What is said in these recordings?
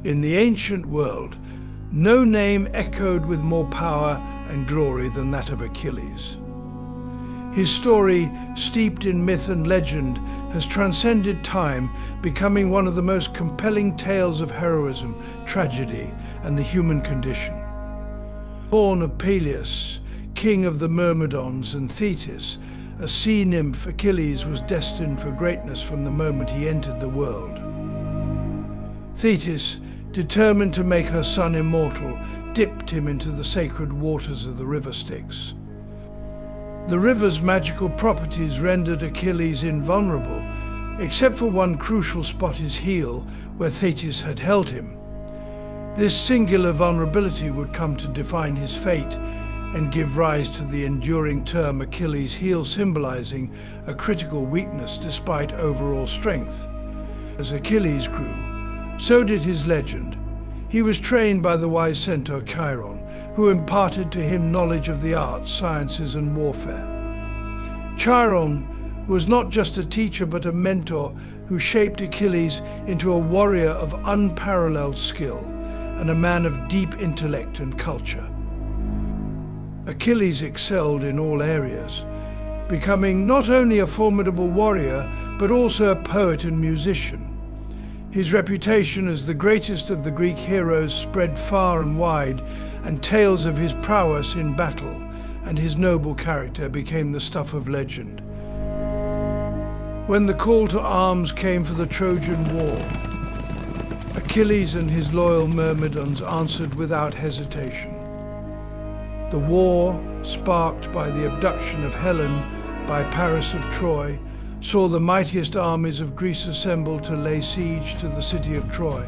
In the ancient world, no name echoed with more power and glory than that of Achilles. His story, steeped in myth and legend, has transcended time, becoming one of the most compelling tales of heroism, tragedy, and the human condition. Born of Peleus, king of the Myrmidons, and Thetis, a sea nymph, Achilles was destined for greatness from the moment he entered the world. Thetis, determined to make her son immortal, dipped him into the sacred waters of the river Styx. The river's magical properties rendered Achilles invulnerable, except for one crucial spot, his heel, where Thetis had held him. This singular vulnerability would come to define his fate and give rise to the enduring term Achilles' heel, symbolizing a critical weakness despite overall strength. As Achilles grew, so did his legend. He was trained by the wise centaur Chiron, who imparted to him knowledge of the arts, sciences, and warfare. Chiron was not just a teacher but a mentor who shaped Achilles into a warrior of unparalleled skill and a man of deep intellect and culture. Achilles excelled in all areas, becoming not only a formidable warrior but also a poet and musician. His reputation as the greatest of the Greek heroes spread far and wide, and tales of his prowess in battle and his noble character became the stuff of legend. When the call to arms came for the Trojan War, Achilles and his loyal Myrmidons answered without hesitation. The war, sparked by the abduction of Helen by Paris of Troy, saw the mightiest armies of Greece assemble to lay siege to the city of Troy.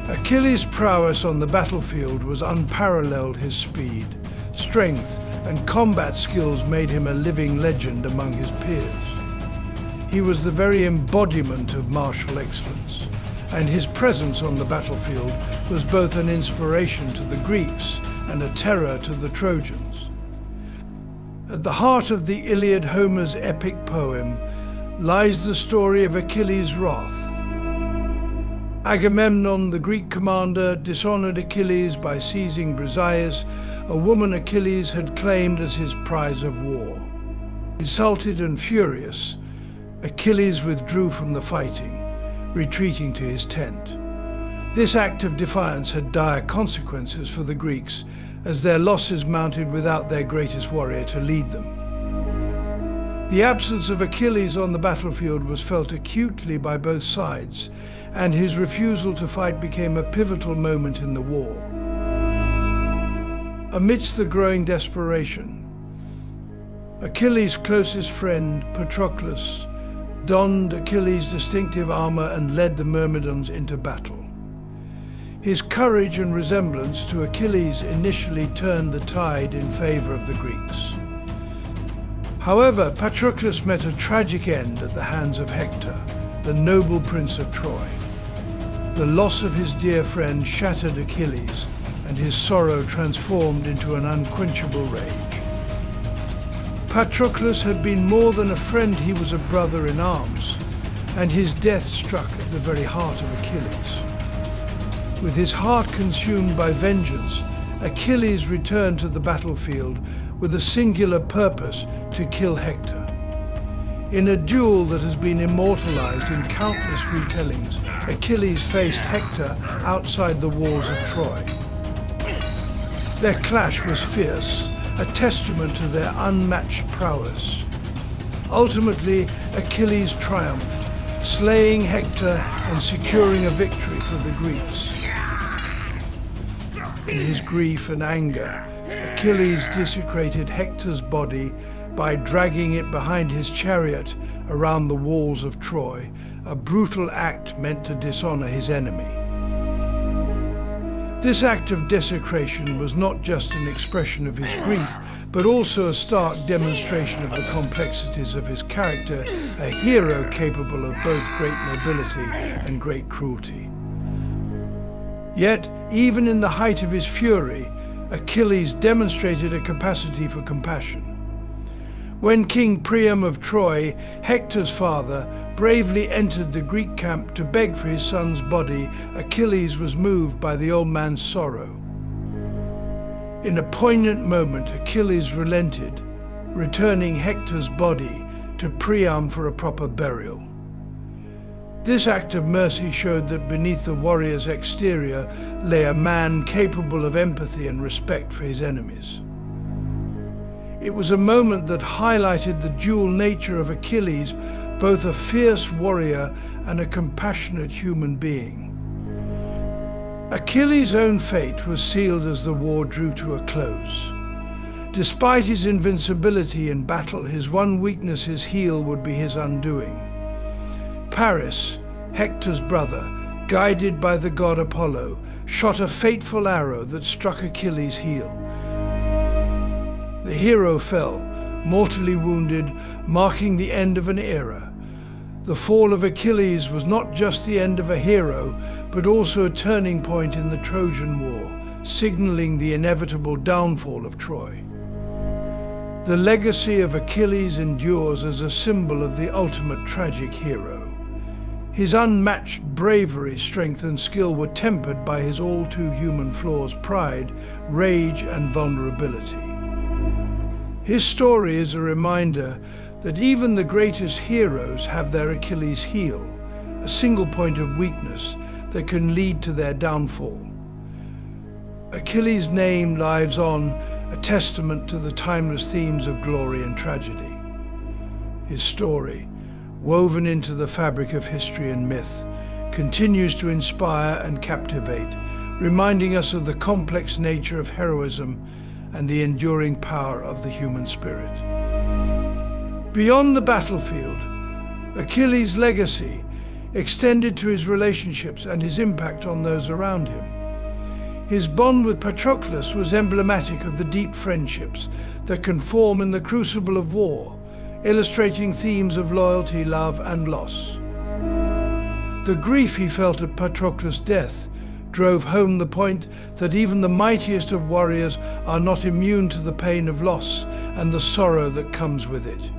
Achilles' prowess on the battlefield was unparalleled. His speed, strength, and combat skills made him a living legend among his peers. He was the very embodiment of martial excellence, and his presence on the battlefield was both an inspiration to the Greeks and a terror to the Trojans. At the heart of the Iliad, Homer's epic poem, lies the story of Achilles' wrath. Agamemnon, the Greek commander, dishonored Achilles by seizing Briseis, a woman Achilles had claimed as his prize of war. Insulted and furious, Achilles withdrew from the fighting, retreating to his tent. This act of defiance had dire consequences for the Greeks, as their losses mounted without their greatest warrior to lead them. The absence of Achilles on the battlefield was felt acutely by both sides, and his refusal to fight became a pivotal moment in the war. Amidst the growing desperation, Achilles' closest friend, Patroclus, donned Achilles' distinctive armor and led the Myrmidons into battle. His courage and resemblance to Achilles initially turned the tide in favor of the Greeks. However, Patroclus met a tragic end at the hands of Hector, the noble prince of Troy. The loss of his dear friend shattered Achilles, and his sorrow transformed into an unquenchable rage. Patroclus had been more than a friend, he was a brother in arms, and his death struck at the very heart of Achilles. With his heart consumed by vengeance, Achilles returned to the battlefield with a singular purpose: to kill Hector. In a duel that has been immortalized in countless retellings, Achilles faced Hector outside the walls of Troy. Their clash was fierce, a testament to their unmatched prowess. Ultimately, Achilles triumphed, slaying Hector and securing a victory for the Greeks. In his grief and anger, Achilles desecrated Hector's body by dragging it behind his chariot around the walls of Troy, a brutal act meant to dishonor his enemy. This act of desecration was not just an expression of his grief, but also a stark demonstration of the complexities of his character, a hero capable of both great nobility and great cruelty. Yet, even in the height of his fury, Achilles demonstrated a capacity for compassion. When King Priam of Troy, Hector's father, bravely entered the Greek camp to beg for his son's body, Achilles was moved by the old man's sorrow. In a poignant moment, Achilles relented, returning Hector's body to Priam for a proper burial. This act of mercy showed that beneath the warrior's exterior lay a man capable of empathy and respect for his enemies. It was a moment that highlighted the dual nature of Achilles, both a fierce warrior and a compassionate human being. Achilles' own fate was sealed as the war drew to a close. Despite his invincibility in battle, his one weakness, his heel, would be his undoing. Paris, Hector's brother, guided by the god Apollo, shot a fateful arrow that struck Achilles' heel. The hero fell, mortally wounded, marking the end of an era. The fall of Achilles was not just the end of a hero, but also a turning point in the Trojan War, signaling the inevitable downfall of Troy. The legacy of Achilles endures as a symbol of the ultimate tragic hero. His unmatched bravery, strength, and skill were tempered by his all-too-human flaws: pride, rage, and vulnerability. His story is a reminder that even the greatest heroes have their Achilles heel, a single point of weakness that can lead to their downfall. Achilles' name lives on, a testament to the timeless themes of glory and tragedy. His story, woven into the fabric of history and myth, continues to inspire and captivate, reminding us of the complex nature of heroism and the enduring power of the human spirit. Beyond the battlefield, Achilles' legacy extended to his relationships and his impact on those around him. His bond with Patroclus was emblematic of the deep friendships that can form in the crucible of war, illustrating themes of loyalty, love, and loss. The grief he felt at Patroclus' death drove home the point that even the mightiest of warriors are not immune to the pain of loss and the sorrow that comes with it.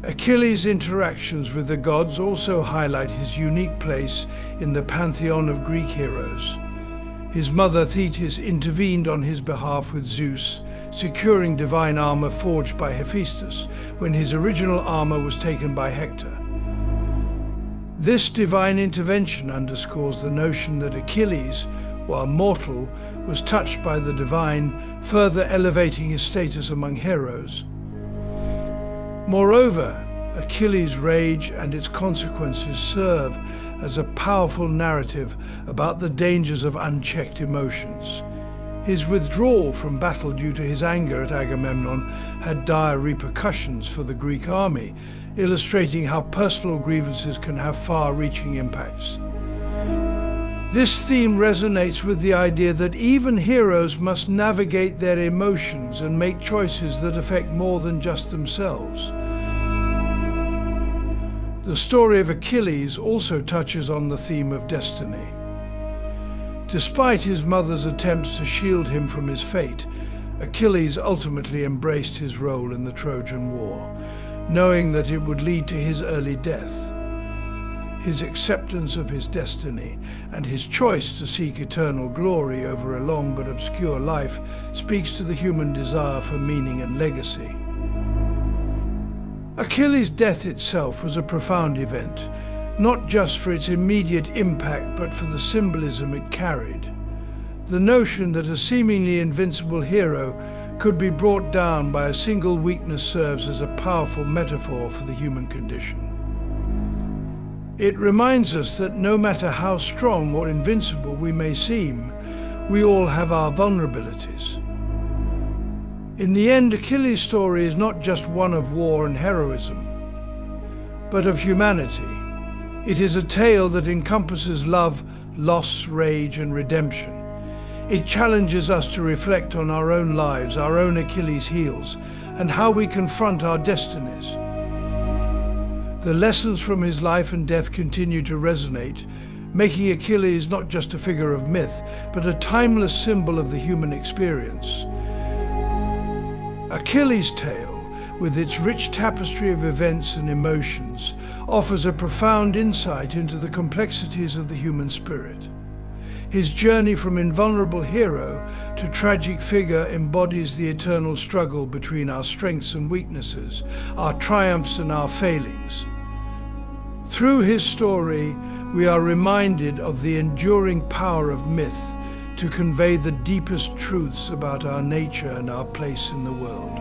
Achilles' interactions with the gods also highlight his unique place in the pantheon of Greek heroes. His mother Thetis intervened on his behalf with Zeus, securing divine armor forged by Hephaestus when his original armor was taken by Hector. This divine intervention underscores the notion that Achilles, while mortal, was touched by the divine, further elevating his status among heroes. Moreover, Achilles' rage and its consequences serve as a powerful narrative about the dangers of unchecked emotions. His withdrawal from battle due to his anger at Agamemnon had dire repercussions for the Greek army, illustrating how personal grievances can have far-reaching impacts. This theme resonates with the idea that even heroes must navigate their emotions and make choices that affect more than just themselves. The story of Achilles also touches on the theme of destiny. Despite his mother's attempts to shield him from his fate, Achilles ultimately embraced his role in the Trojan War, knowing that it would lead to his early death. His acceptance of his destiny and his choice to seek eternal glory over a long but obscure life speaks to the human desire for meaning and legacy. Achilles' death itself was a profound event, not just for its immediate impact, but for the symbolism it carried. The notion that a seemingly invincible hero could be brought down by a single weakness serves as a powerful metaphor for the human condition. It reminds us that no matter how strong or invincible we may seem, we all have our vulnerabilities. In the end, Achilles' story is not just one of war and heroism, but of humanity. It is a tale that encompasses love, loss, rage, and redemption. It challenges us to reflect on our own lives, our own Achilles' heels, and how we confront our destinies. The lessons from his life and death continue to resonate, making Achilles not just a figure of myth, but a timeless symbol of the human experience. Achilles' tale with its rich tapestry of events and emotions, offers a profound insight into the complexities of the human spirit. His journey from invulnerable hero to tragic figure embodies the eternal struggle between our strengths and weaknesses, our triumphs and our failings. Through his story, we are reminded of the enduring power of myth to convey the deepest truths about our nature and our place in the world.